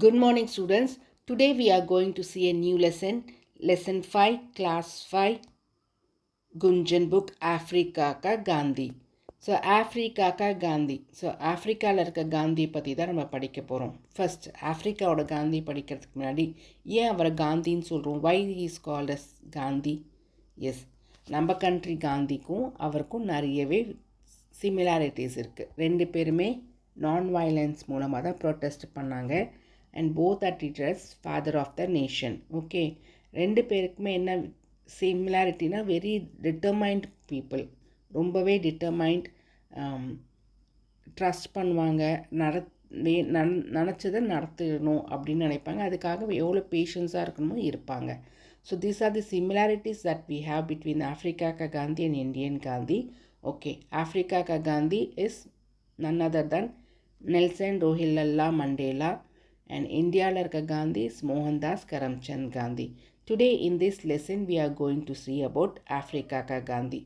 Good morning, students. Today we are going to see a new lesson. Lesson 5, Class 5, Gunjan book, Africa ka Gandhi. So, Africa ka Gandhi. So, Africa இருக்க காந்தி பற்றி தான் நம்ம படிக்க போகிறோம். First ஆஃப்ரிக்காவோட Gandhi படிக்கிறதுக்கு முன்னாடி ஏன் அவரை காந்தின்னு சொல்கிறோம்? Why is called as Gandhi? Yes, நம்ம கண்ட்ரி காந்திக்கும் அவருக்கும் நிறையவே சிமிலாரிட்டிஸ் இருக்குது. ரெண்டு பேருமே நான் வயலன்ஸ் மூலமாக தான் ப்ரொட்டஸ்ட் பண்ணாங்க. And both are treated as father of the nation. Okay, ரெண்டு பேருக்குமே என்ன சிமிலாரிட்டினா வெரி டிட்டர்மைண்ட் பீப்புள். ரொம்பவே டிட்டர்மைண்ட், ட்ரஸ்ட் பண்ணுவாங்க, நினச்சதை நடத்தணும் அப்படின்னு நினைப்பாங்க. அதுக்காக எவ்வளோ பேஷன்ஸாக இருக்கணுமோ இருப்பாங்க. So these are the similarities that we have between Africa கா Gandhi and Indian Gandhi. Okay, Africa கா Gandhi is none other than Nelson Rohilala Mandela, and Indiaல இருக்க Gandhi is Mohandas Karamchand Gandhi. Today in this lesson we are going to see about Africa ka Gandhi.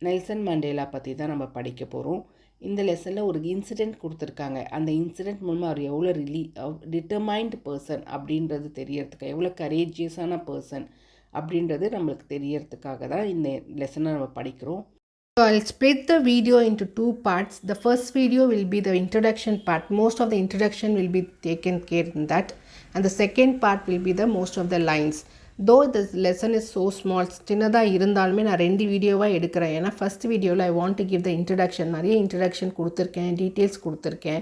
Nelson Mandela பற்றி தான் நம்ம படிக்க போகிறோம். இந்த லெசனில் ஒரு இன்சிடெண்ட் கொடுத்துருக்காங்க. அந்த இன்சிடெண்ட் மூலமாக அவர் எவ்வளோ டிட்டர்மைண்ட் பர்சன் அப்படின்றது தெரியறதுக்கு, எவ்வளோ கரேஜியஸான பர்சன் அப்படின்றது நம்மளுக்கு தெரியறதுக்காக தான் இந்த லெசனை நம்ம படிக்கிறோம். So I'll split the video into two parts. The first video will be the introduction part. Most of the introduction will be taken care in that. And the second part will be the most of the lines. Though this lesson is so small, சின்னதா இருந்தாலுமே நான் ரெண்டு வீடியோவாக எடுக்கிறேன். ஏன்னா first வீடியோவில் I want to give the introduction. நிறைய introduction கொடுத்துருக்கேன், டீட்டெயில்ஸ் கொடுத்துருக்கேன்.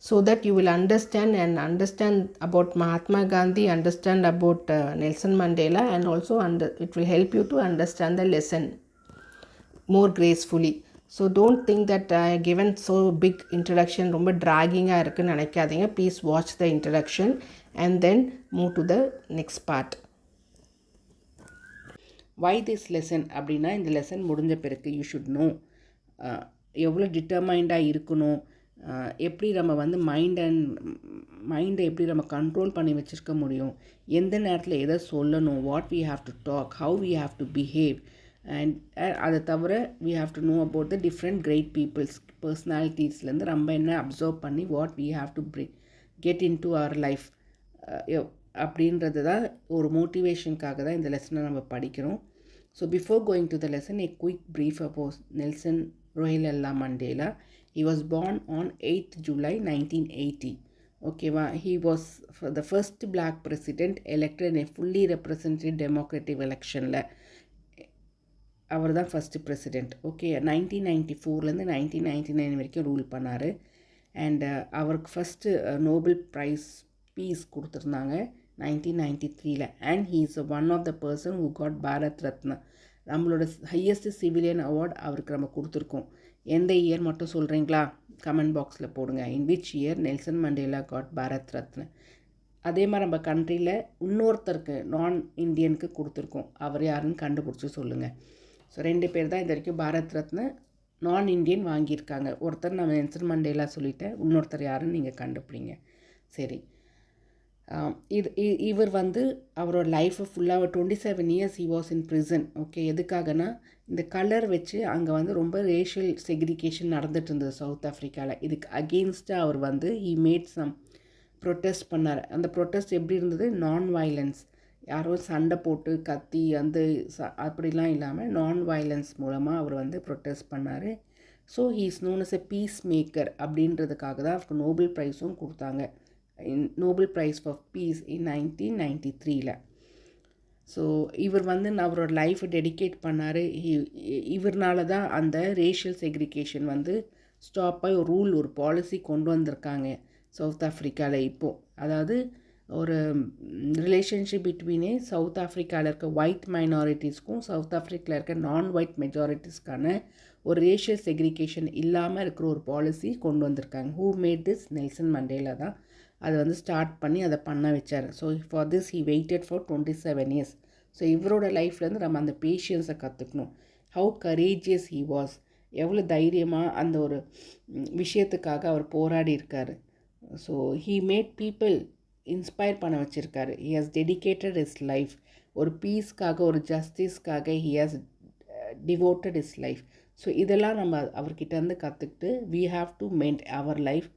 So that you will understand about Mahatma Gandhi, understand about Nelson Mandela, and also it will help you to understand the lesson more gracefully. So don't think that I have given so big introduction, ரொம்ப dragging-ஆக இருக்குன்னு நினைக்காதீங்க. Please watch the introduction and then move to the next part. Why this lesson அப்படின்னா, இந்த lesson முடிஞ்ச பிறகு you should know எவ்வளோ டிட்டர்மைண்டாக இருக்கணும், எப்படி நம்ம வந்து மைண்டை எப்படி நம்ம கண்ட்ரோல் பண்ணி வச்சுருக்க முடியும், எந்த நேரத்தில் எதை சொல்லணும், what we have to talk, how we have to behave. And அதை தவிர we have to know about the different great people's personalitiesலேருந்து நம்ம என்ன அப்சர்வ் பண்ணி what we have to get into our life அப்படின்றது தான் ஒரு மோட்டிவேஷனுக்காக தான் இந்த லெசனை நம்ம படிக்கிறோம். So before going to the lesson, a quick brief about Nelson Rohilala Mandela. He was born on 8th July 1980. ஓகேவா? He was the first black president elected in a fully representative democratic electionல. அவர் தான் first president. Okay, 1994லேருந்து 1999 வரைக்கும் rule பண்ணார். And அவருக்கு first Nobel prize peace கொடுத்துருந்தாங்க 1993. And he is one of the person who got Bharat Ratna. நம்மளோட highest civilian award அவருக்கு நம்ம கொடுத்துருக்கோம். எந்த இயர் மட்டும் சொல்கிறீங்களா? கமெண்ட் பாக்ஸில் போடுங்க. In which year Nelson Mandela got Bharat Ratna. அதே மாதிரி நம்ம கண்ட்ரியில் இன்னொருத்தருக்கு நான் இந்தியனுக்கு கொடுத்துருக்கோம். அவர் யாருன்னு கண்டுபிடிச்சி சொல்லுங்கள். ஸோ ரெண்டு பேர் தான் இது வரைக்கும் பாரத் ரத்னா நான் இந்தியன் வாங்கியிருக்காங்க. ஒருத்தர் நம்ம நெல்சன் மண்டேலா சொல்லிட்டேன், இன்னொருத்தர் யாருன்னு நீங்கள் கண்டுபிடிங்க. சரி, இவர் வந்து அவரோட லைஃப்பை ஃபுல்லாக 27 years he was in prison. Okay, எதுக்காகனா இந்த கலர் வச்சு அங்கே வந்து ரொம்ப ரேஷியல் செக்ரிகேஷன் நடந்துட்டு இருந்தது சவுத் ஆஃப்ரிக்காவில். இதுக்கு அகெயின்ஸ்டாக அவர் வந்து he made some ப்ரொட்டஸ்ட் பண்ணார். அந்த ப்ரொட்டஸ்ட் எப்படி இருந்தது? நான் வயலன்ஸ், யாரோ சண்டை போட்டு கத்தி அந்த அப்படிலாம் இல்லாமல் நான் வயலன்ஸ் மூலமாக அவர் வந்து ப்ரொட்டஸ்ட் பண்ணார். So he is known as a peace maker அப்படின்றதுக்காக தான் அவருக்கு நோபல் ப்ரைஸும் கொடுத்தாங்க. Nobel prize for peace in 1993. So இவர் வந்து அவரோட லைஃப்பை டெடிகேட் பண்ணார். இவர்னால தான் அந்த ரேஷியல் செக்ரிகேஷன் வந்து ஸ்டாப் ஆகி ஒரு ரூல், ஒரு பாலிசி கொண்டு வந்திருக்காங்க சவுத் ஆஃப்ரிக்காவில் இப்போது. அதாவது ஒரு ரிலேஷன்ஷிப் பிட்வீனே சவுத் ஆஃப்ரிக்காவில் இருக்க ஒயிட் மைனாரிட்டிஸ்க்கும் சவுத் ஆஃப்ரிக்காவில் இருக்க நான் ஒயிட் மெஜாரிட்டிஸ்க்கான ஒரு ரேஷியல் செக்ரிகேஷன் இல்லாமல் இருக்கிற ஒரு பாலிசி கொண்டு வந்திருக்காங்க. Who made this? Nelson Mandela தான் அதை வந்து ஸ்டார்ட் பண்ணி அதை பண்ண வச்சார். So for this he weighted for 27 years. So இவரோட லைஃப்லேருந்து நம்ம அந்த பேஷியன்ஸை கற்றுக்கணும். ஹவு கரேஜியஸ் ஹி வாஸ், எவ்வளோ தைரியமாக அந்த ஒரு விஷயத்துக்காக அவர் போராடி இருக்கார். So he made people inspire பண்ண வச்சுருக்காரு. He has dedicated his life. ஒரு பீஸ்க்காக, ஒரு ஜஸ்டிஸ்க்காக he has devoted his life. So இதெல்லாம் நம்ம அவர்கிட்ட இருந்து கற்றுக்கிட்டு we have to மெயின்டைன் அவர் லைஃப்.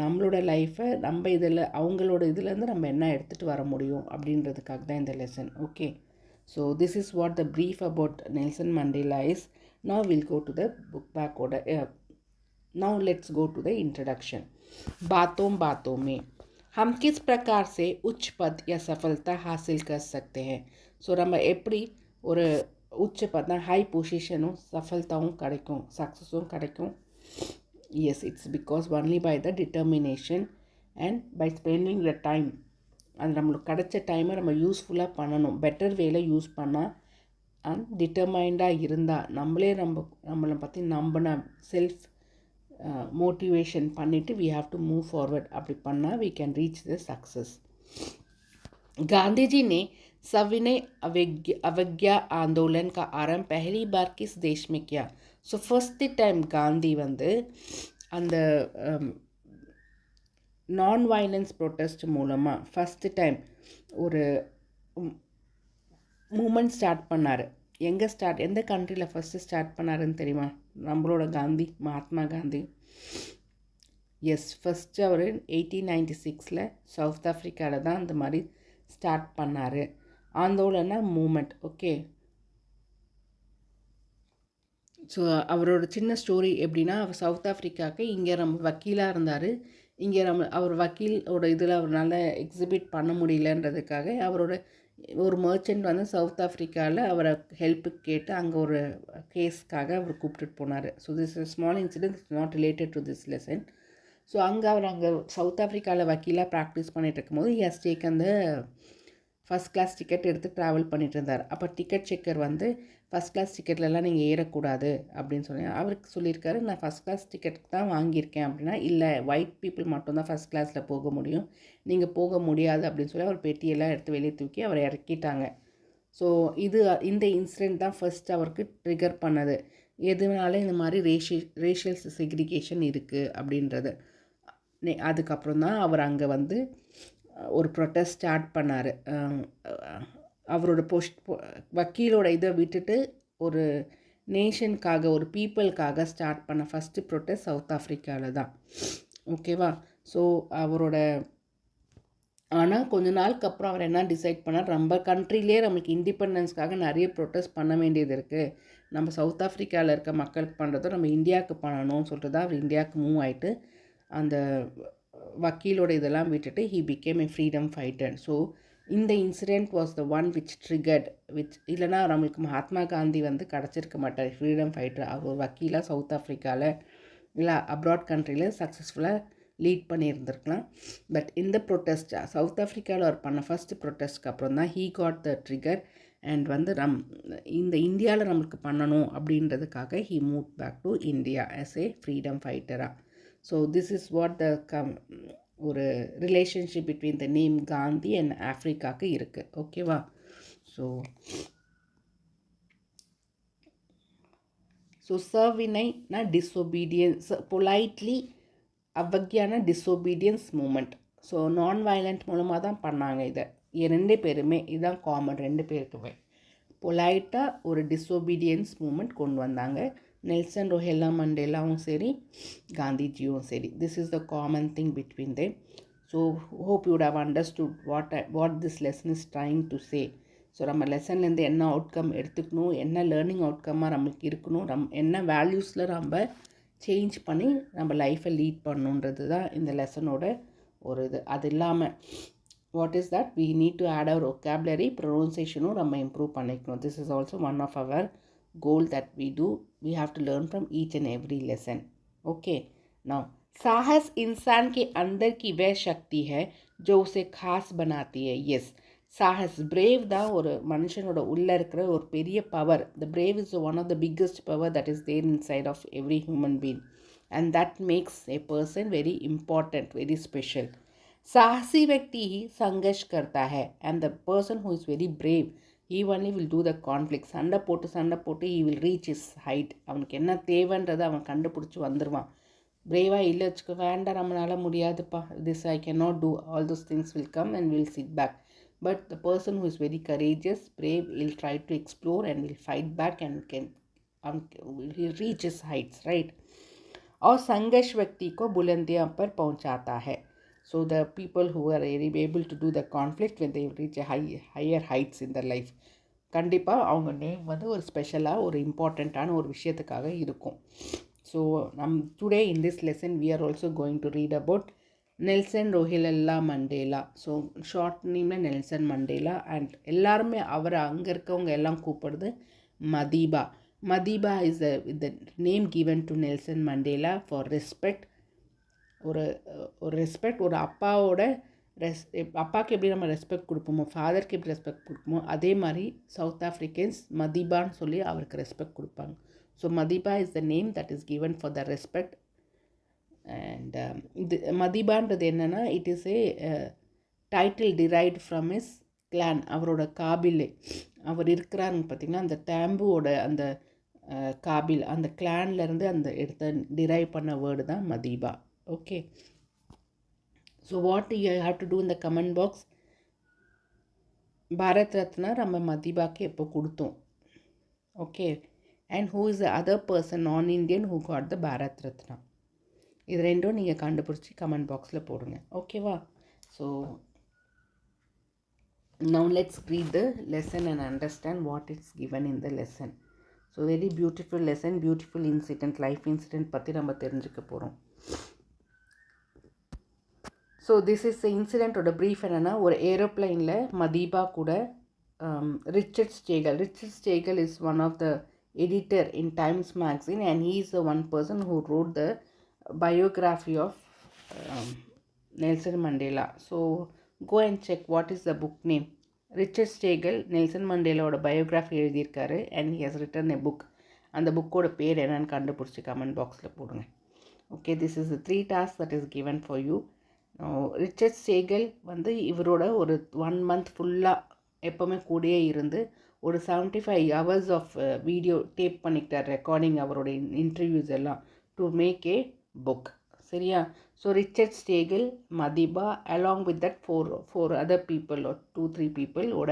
நம்மளோட லைஃப்பை நம்ம இதில் அவங்களோட இதுலேருந்து நம்ம என்ன எடுத்துகிட்டு வர முடியும் அப்படின்றதுக்காக தான் இந்த lesson. Okay, so this is what the brief about Nelson Mandela is. Now we'll go to the book back order. Now let's go to the introduction. बातों बातों में हम किस प्रकार से उच्च पद या सफलता हासिल कर सकते हैं. ஸோ நம்ம எப்படி ஒரு உச்ச பதம் ஹை பொசிஷனும் சஃபல்தாவும் கிடைக்கும், சக்ஸஸும் கிடைக்கும். Yes, it's because only by the determination and by spending the time. அது நம்மளுக்கு கிடைச்ச டைமை நம்ம யூஸ்ஃபுல்லாக பண்ணணும், பெட்டர் வேல யூஸ் பண்ணால் அண்ட் டிட்டர்மைண்டாக இருந்தால், நம்மளை பற்றி நம்பின செல்ஃப் மோட்டிவேஷன் பண்ணிவிட்டு we have to move forward. அப்படி பண்ணால் we can reach the success. Gandhi ji ने सविनय अवज्ञा आंदोलन का आरंभ पहली बार किस देश में किया. ஸோ ஃபர்ஸ்ட் டைம் காந்தி வந்து அந்த நான் வயலன்ஸ் ப்ரொட்டஸ்ட் மூலமாக ஃபஸ்ட்டு டைம் ஒரு மூமெண்ட் ஸ்டார்ட் பண்ணார். எந்த கண்ட்ரியில் ஃபஸ்ட்டு ஸ்டார்ட் பண்ணாருன்னு தெரியுமா? நம்மளோட காந்தி, மகாத்மா காந்தி. எஸ், ஃபஸ்ட்டு அவர் 1896 சவுத் ஆஃப்ரிக்காவில் தான் அந்த மாதிரி ஸ்டார்ட் பண்ணார். ஆந்தோலனா மூமெண்ட். ஓகே, ஸோ அவரோட சின்ன ஸ்டோரி எப்படின்னா, அவர் சவுத் ஆஃப்ரிக்காவுக்கு இங்கே நம்ம வக்கீலாக இருந்தார். இங்கே அவர் வக்கீலோட இதில் அவரால் எக்ஸிபிட் பண்ண முடியலன்றதுக்காக அவரோட ஒரு மர்ச்சன்ட் வந்து சவுத் ஆஃப்ரிக்காவில் அவரை ஹெல்ப்புக்கு கேட்டு அங்கே ஒரு கேஸ்க்காக அவர் கூப்பிட்டுட்டு போனார். So this small incident is not related to this lesson. So அவர் அங்கே சவுத் ஆஃப்ரிக்காவில் வக்கீலாக ப்ராக்டிஸ் பண்ணிகிட்டு இருக்கும்போது he has taken the first class ticket எடுத்து ட்ராவல் பண்ணிட்டு இருந்தார். அப்போ டிக்கெட் செக்கர் வந்து ஃபஸ்ட் கிளாஸ் டிக்கெட்லலாம் நீங்கள் ஏறக்கூடாது அப்படின்னு சொல்லி அவருக்கு சொல்லியிருக்காரு. நான் ஃபஸ்ட் கிளாஸ் டிக்கெட் தான் வாங்கியிருக்கேன் அப்படின்னா, இல்லை ஒயிட் பீப்புள் மட்டும்தான் ஃபஸ்ட் கிளாஸில் போக முடியும், நீங்கள் போக முடியாது அப்படின்னு சொல்லி அவர் பெட்டியெல்லாம் எடுத்து வெளியே தூக்கி அவரை இறக்கிட்டாங்க. ஸோ இந்த இன்சிடெண்ட் தான் ஃபஸ்ட் அவருக்கு ட்ரிகர் பண்ணது. எதுனால இந்த மாதிரி ரேஷியல் செக்ரிகேஷன் இருக்குது அப்படின்றது. அதுக்கப்புறம் தான் அவர் அங்கே வந்து ஒரு ப்ரொட்டஸ்ட் ஸ்டார்ட் பண்ணார். அவரோட வக்கீலோட இதை விட்டுட்டு ஒரு நேஷனுக்காக, ஒரு பீப்புளுக்காக ஸ்டார்ட் பண்ண ஃபஸ்ட்டு ப்ரொட்டஸ்ட் சவுத் ஆஃப்ரிக்காவில் தான். ஓகேவா? ஸோ ஆனால் கொஞ்ச நாளுக்கு அப்புறம் அவர் என்ன டிசைட் பண்ணார், நம்ம கண்ட்ரிலே நம்மளுக்கு இண்டிபெண்டன்ஸ்க்காக நிறைய ப்ரொட்டஸ்ட் பண்ண வேண்டியது இருக்குது, நம்ம சவுத் ஆஃப்ரிக்காவில் இருக்க மக்களுக்கு பண்ணுறதோ நம்ம இந்தியாவுக்கு பண்ணணும்னு சொல்லிட்டு தான் அவர் இந்தியாவுக்கு மூவ் ஆகிட்டு அந்த வக்கீலோட இதெல்லாம் விட்டுட்டு he became a freedom fighter. So இந்த incident was the one which triggered இல்லைனா நம்மளுக்கு மகாத்மா காந்தி வந்து கிடச்சிருக்க மாட்டார் ஃப்ரீடம் ஃபைட்டர். அவர் ஒரு வக்கீலாக சவுத் ஆஃப்ரிக்காவில் இல்லை அப்ராட் கண்ட்ரியில் சக்ஸஸ்ஃபுல்லாக லீட் பண்ணியிருந்திருக்கலாம். பட் இந்த ப்ரொட்டஸ்ட் சவுத் ஆஃப்ரிக்காவில் அவர் பண்ண ஃபஸ்ட்டு ப்ரொட்டஸ்ட்க்கு அப்புறம் தான் he got the trigger and வந்து இந்த இந்தியாவில் நம்மளுக்கு பண்ணணும் அப்படின்றதுக்காக he move back to India as a freedom ஃபைட்டராக. So this is what the ஒரு relationship between the name Gandhi and ஆஃப்ரிக்காவுக்கு இருக்குது. ஓகேவா? ஸோ சர்வினைனா டிஸ்ஒபீடியன்ஸ், பொலைட்லி அவக்கியான disobedience movement. So non violent மூலமாக தான் பண்ணாங்க இதை. ரெண்டு பேருமே இதுதான் காமன், ரெண்டு பேருக்குமே பொலைட்டாக ஒரு டிஸ்ஒபீடியன்ஸ் மூமெண்ட் கொண்டு வந்தாங்க. நெல்சன் ரோஹெல்லா மண்டேலாவும் சரி, காந்திஜியும் சரி. This is the common thing between them. So hope you would have understood what this lesson is trying to say. So நம்ம லெசன்லேருந்து என்ன அவுட்கம் எடுத்துக்கணும், என்ன லேர்னிங் அவுட்கம்மாக நம்மளுக்கு இருக்கணும், என்ன வேல்யூஸில் நம்ம சேஞ்ச் பண்ணி நம்ம லைஃப்பை லீட் பண்ணணுன்றது தான் இந்த லெசனோட ஒரு இது. அது இல்லாமல் what is that we need to add our vocabulary, ப்ரொனவுன்சியேஷனும் நம்ம இம்ப்ரூவ் பண்ணிக்கணும். This is also one of our goal that we have to learn from each and every lesson. Okay, now साहस इंसान के अंदर की वह शक्ति है जो उसे खास बनाती है. yes, சாஹஸ் பிரேவ் தான் ஒரு மனுஷனோட உள்ளே இருக்கிற ஒரு பெரிய power. The brave is one of the biggest power that is there inside of every human being and that makes a person very important, very special. साहसी व्यक्ति ही संघर्ष करता है and the person who is very brave, he only will do the conflict. சண்டை போட்டு he will reach his height. அவனுக்கு என்ன தேவைன்றதை அவன் கண்டுபிடிச்சி வந்துடுவான். பிரேவாக இல்லை வச்சுக்க, வேண்டாம் நம்மளால் முடியாதுப்பா, this I cannot do, all those things will come and will sit back. But the person who is very courageous, brave, will try to explore and will fight back and he'll reach his heights, right? और संघर्ष व्यक्ति को बुलंदियों पर पहुंचाता है. So the people who are able to do the conflict when they reach a higher heights in their life, கண்டிப்பாக அவங்க name வந்து ஒரு ஸ்பெஷலாக ஒரு இம்பார்ட்டண்ட்டான ஒரு விஷயத்துக்காக இருக்கும். So today in this lesson we are also going to read about Nelson Rolihlahla Mandela. So short நேமில் நெல்சன் மண்டேலா அண்ட் எல்லாருமே அவரை அங்கே இருக்கவங்க எல்லாம் கூப்பிடுறது Madiba. Madiba is the name given to Nelson Mandela for respect. ஒரு respect, ஒரு அப்பாவோட அப்பாவுக்கு எப்படி நம்ம ரெஸ்பெக்ட் கொடுப்போமோ, ஃபாதருக்கு எப்படி ரெஸ்பெக்ட் கொடுப்போமோ, அதே மாதிரி சவுத் ஆஃப்ரிக்கன்ஸ் மதிபான்னு சொல்லி அவருக்கு ரெஸ்பெக்ட் கொடுப்பாங்க. So Madiba is the name that is given for the respect. And இது மதிபான்றது என்னென்னா, it is a title derived from his clan. அவரோட காபிலே அவர் இருக்கிறாருங்க பார்த்திங்கன்னா, அந்த டேம்புவோட அந்த காபில் அந்த கிளான்லேருந்து அந்த எடுத்த டிரைவ் பண்ண வேர்டு தான் Madiba. Okay, so what you have to do in the comment box, Bharat Ratna நம்ம மதிபாக்கு எப்போ கொடுத்தோம். Okay, and who is the other person non-Indian who got the Bharat Ratna. இது ரெண்டும் நீங்கள் கண்டுபிடிச்சி கமெண்ட் பாக்ஸில் போடுங்க. ஓகேவா? So now let's read the lesson and understand what is given in the lesson. So very beautiful lesson, beautiful incident, life incident பற்றி நம்ம தெரிஞ்சுக்க போகிறோம். ஸோ திஸ் இஸ் த இன்சிடெண்ட்டோட ப்ரீஃப் என்னென்னா, ஒரு ஏரோப்ளைனில் மதிபா கூட Richard Stengel is one of the editor in Times magazine and he is the one person who wrote the biography of Nelson Mandela. So go and check what is the book name. Richard Stengel Nelson மண்டேலாவோட biography எழுதியிருக்காரு and he has written a book. அந்த புக்கோட பேர் என்னன்னு கண்டுபிடிச்சி comment பாக்ஸில் போடுங்க. Okay, this is the 3 tasks that is given for you. Richard Stengel வந்து இவரோட ஒரு 1 month ஃபுல்லாக எப்போவுமே கூடயே இருந்து ஒரு 75 hours ஆஃப் வீடியோ டேப் பண்ணிக்கிட்டார், ரெக்கார்டிங் அவரோட இன்டர்வியூஸ் எல்லாம் டு மேக் ஏ புக். சரியா? So Richard Stengel, Madiba along with that four other people ஒரு 2-3 people ஓட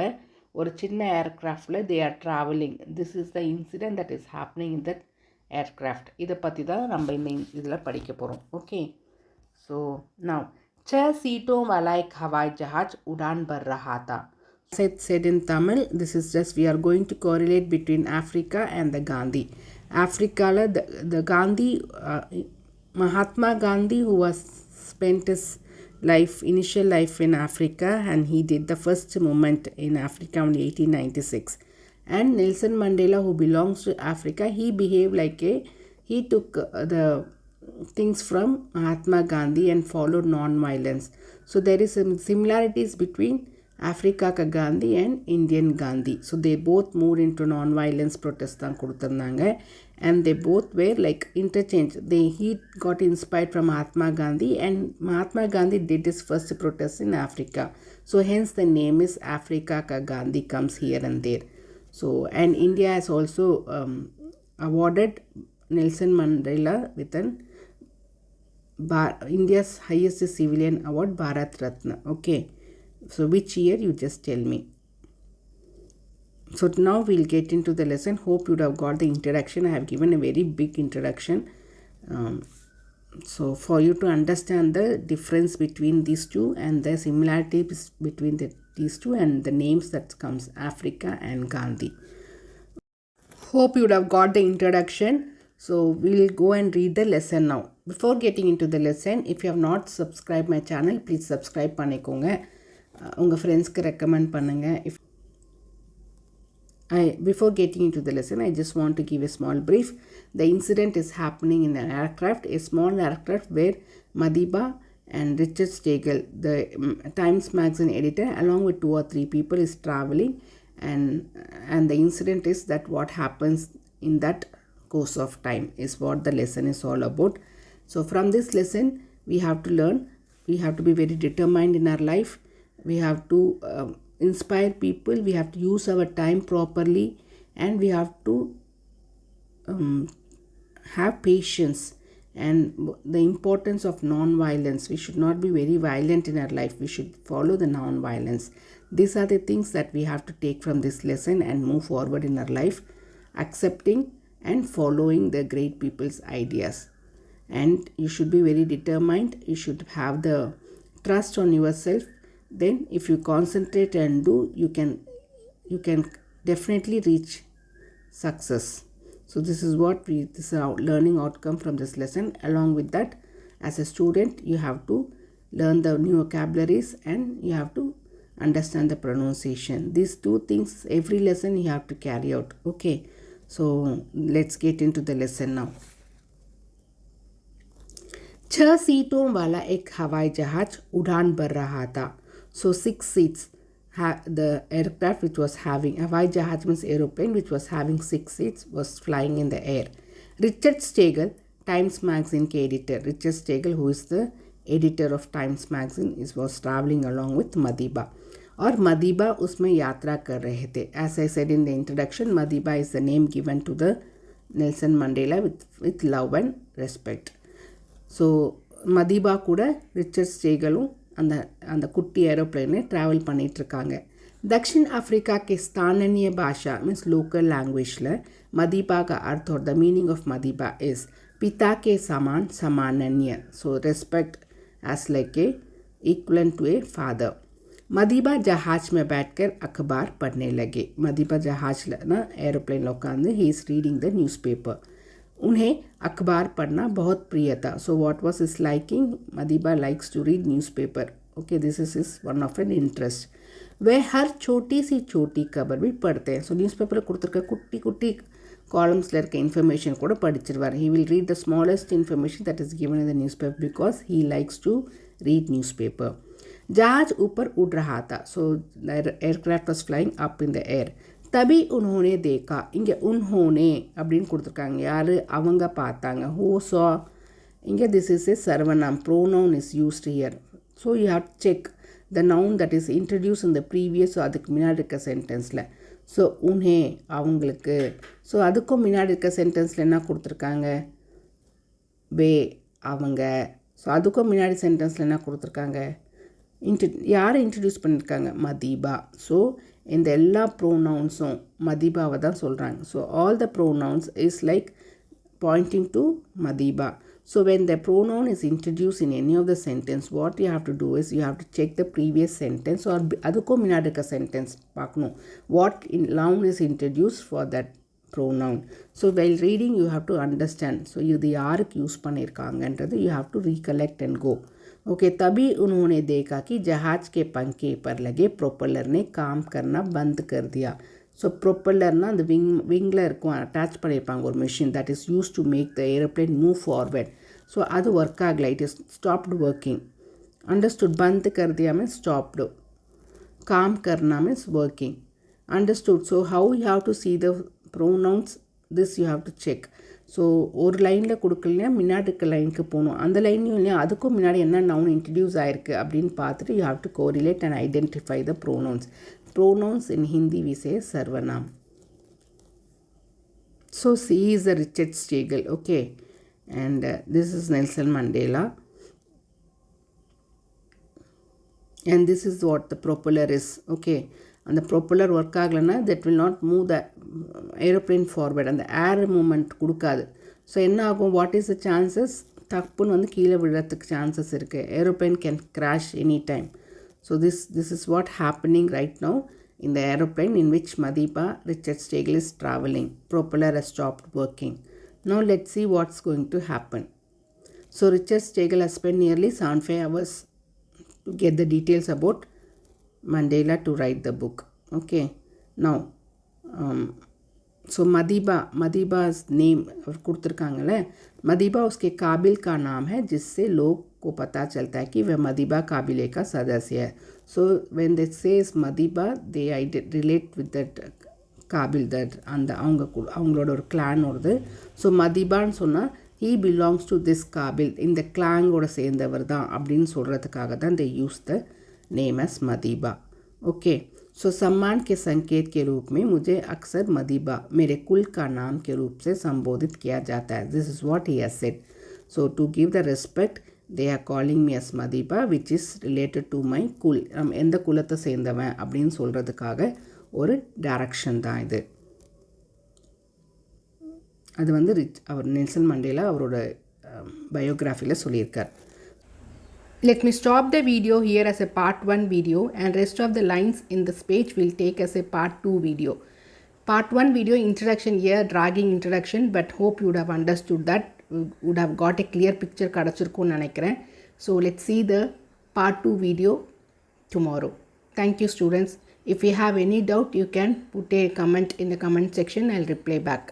ஒரு சின்ன ஏர்க்ராஃப்டில் they are travelling. This is the incident that is happening in that ஏர்க்ராஃப்ட். இதை பற்றி தான் நம்ம இந்த இதில் படிக்க போகிறோம். ஓகே, ஸோ நவ் 6 सीटों वाला एक हवाई जहाज उड़ान भर रहा था. Said in Tamil, this is just we are going to correlate between Africa and the Gandhi. Africa the Gandhi, Mahatma Gandhi, who was spent his initial life in Africa, and he did the first movement in Africa in 1896. And Nelson Mandela, who belongs to Africa, he took the things from Mahatma Gandhi and followed non-violence. So there is some similarities between Africa ka Gandhi and Indian Gandhi. So they both moved into non-violence protest தான் கொடுத்திருந்தாங்க, and they both were like interchange. He got inspired from Mahatma Gandhi, and Mahatma Gandhi did his first protest in Africa. So hence the name is Africa ka Gandhi comes here and there. So and India has also awarded Nelson Mandela with an India's highest civilian award, Bharat Ratna. Okay, so which year you just tell me. So now we'll get into the lesson. Hope you have got the introduction. I have given a very big introduction. So for you to understand the difference between these two and the similarities between these two and the names that comes Africa and Gandhi. Hope you have got the introduction. So we'll go and read the lesson now. Before getting into the lesson, if you have not subscribed my channel, please subscribe பண்ணிக்கோங்க. உங்கள் ஃப்ரெண்ட்ஸ்க்கு recommend பண்ணுங்கள். Before getting into the lesson, I just want to give a small brief. The incident is happening in an aircraft, a small aircraft where Madiba and Richard Stegall, the Times Magazine editor, along with 2 or 3 people is traveling, and the incident is that what happens in that course of time is what the lesson is all about. So from this lesson we have to learn, we have to be very determined in our life, we have to inspire people, we have to use our time properly, and we have to have patience and the importance of non-violence. We should not be very violent in our life, we should follow the non-violence. These are the things that we have to take from this lesson and move forward in our life, accepting and following the great people's ideas. and you should be very determined. You should have the trust on yourself. Then if you concentrate and do, you can definitely reach success. So this is our learning outcome from this lesson. Along with that, as a student, you have to learn the new vocabularies and you have to understand the pronunciation. These two things every lesson you have to carry out. Okay, so let's get into the lesson now. 6 सीटों वाला एक हवाई जहाज उड़ान भर रहा था. So 6 seats. The aircraft which was having, हवाई जहाज means aeroplane which was having 6 seats was flying in the air. Richard Stegall, Times Magazine के editor. Richard Stegall, who is the editor of Times Magazine, was traveling along with Madiba. और Madiba उसमें यात्रा कर रहे थे. As I said in the introduction, Madiba is the name given to the Nelson Mandela with love and respect. So Madiba கூட Richard ஸ்டேகலும் அந்த குட்டி ஏரோப்ளைனை travel பண்ணிகிட்ருக்காங்க. दक्षिण अफ्रीका के स्थानीय भाषा मीन्स लोकल लैंग्वेज मदीबा का अर्थ और the meaning of Madiba is पिता के समान समाननीय. So respect as like a equivalent to a father. Madiba जहाज में बैठकर अखबार पढ़ने लगे. मदीबा जहाज ना एरोप्लेन उकांद he is reading the newspaper. उन्हें अखबार पढ़ना बहुत प्रिय था. So what was his liking? Madiba likes to read newspaper. Okay, this is his one of an interest. वे हर छोटी सी छोटी खबर भी पढ़ते हैं. ஸோ நியூஸ் பேப்பரில் கொடுத்துருக்க குட்டி குட்டி காலம்ஸில் இருக்க இன்ஃபர்மேஷன் கூட படிச்சிருவார். He will read the smallest information that is given in the newspaper because he likes to read newspaper. जहाज ऊपर उड़ रहा था. So the aircraft was flying up in the air. तभी उन्होंने देखा. இங்கே उन्होंने அப்படின்னு கொடுத்துருக்காங்க. யார்? அவங்க பார்த்தாங்க. who saw? இங்கே this is a sarvanam. pronoun is used here. So you have to check the noun that is introduced in the previous அதுக்கு முன்னாடி இருக்க சென்டென்ஸில். ஸோ உன்ஹே அவங்களுக்கு. ஸோ அதுக்கும் முன்னாடி இருக்க சென்டென்ஸில் என்ன கொடுத்துருக்காங்க? வே அவங்க. ஸோ அதுக்கும் முன்னாடி சென்டென்ஸில் என்ன கொடுத்துருக்காங்க? யாரை இன்ட்ரடியூஸ் பண்ணியிருக்காங்க? மதீபா. ஸோ இந்த எல்லா ப்ரோனவுன்ஸும் மதீபாவை தான் சொல்கிறாங்க. So all the pronouns is like pointing to Madiba. So when the pronoun is introduced in any of the sentence, what you have to do is you have to check the previous sentence or adukku munadi irukka sentence paakano. What noun is introduced for that pronoun. So while reading you have to understand. So idu yarukku use pannirukangandrathu you have to recollect and go. Okay, तभी उन्होंने देखा कि जहाज के पंखे पर लगे propeller ने काम करना बंद कर दिया. ஸோ ப்ரொப்பல்லர்னால் அந்த விங்கில் இருக்கும், அட்டாச் பண்ணியிருப்பாங்க ஒரு machine that is use to make the aeroplane move forward. So அது ஒர்க் ஆகலை. It is stopped working. Understood. பந்த் கர்தியா மீன்ஸ் ஸ்டாப்டு. காம் கர்னா means working. Understood. So how you have to see the pronounce, this you have to check. So ஒரு லைனில் கொடுக்கலைன்னா முன்னாடி இருக்க லைனுக்கு போகணும். அந்த லைன்லையும் இல்லையா அதுக்கும் முன்னாடி என்ன நவுன் இன்ட்ரடியூஸ் ஆகிருக்கு அப்படின்னு பார்த்துட்டு you have to correlate and identify the pronouns. Pronouns in Hindi we say sarvanam. So C is the Richard Stegall. Okay, and this is Nelson Mandela, and this is what the propeller is. Okay, and the propeller work aglana that will not move the aeroplane forward and the air movement kudukadu. So enna agum? What is the chances? Tappun vandu keela vidrathukku chances irukku. Aeroplane can crash anytime. So this is what happening right now in the aeroplane in which Madiba Richard Stegall is traveling. Propeller has stopped working. Now let's see what's going to happen. So Richard Stegall has spent nearly 75 hours to get the details about Mandela to write the book. Okay. Now so Madiba's name கொடுத்துருக்காங்கல்ல, Madiba उसके काबिल का नाम है जिससे लोग को पता चलता है कि वह मदीबा काबिले का सदस्य है. So when they says Madiba they relate with that काबिल that அந்த அவங்களோட ஒரு கிளான் வருது. ஸோ மதீபான்னு சொன்னால் he belongs to this काबिल, இந்த கிளாங்கோட சேர்ந்தவர் தான் அப்படின்னு சொல்கிறதுக்காக தான் they use the name as Madiba. Okay. So सम्मान के संकेत के रूप में मुझे अक्सर मदीबा मेरे कुल का नाम के रूप से संबोधित किया जाता है. This is what he has said. So to give the respect they are calling me as Madiba which is related to my kul. நம்ம எந்த குலத்தை சேர்ந்தவன் அப்படின்னு சொல்கிறதுக்காக ஒரு டைரக்ஷன் தான் இது. அது வந்து அவர் நெல்சன் மண்டேலா அவரோட பயோகிராஃபியில் சொல்லியிருக்கார். Let me stop the video here as a part 1 video, and rest of the lines in this page will take as a part 2 video. Part 1 video introduction here, dragging introduction, but hope you would have understood that, would have got a clear picture kadachirukonu nenikiren. So let's see the part 2 video tomorrow. Thank you students. If you have any doubt, you can put a comment in the comment section. I'll reply back.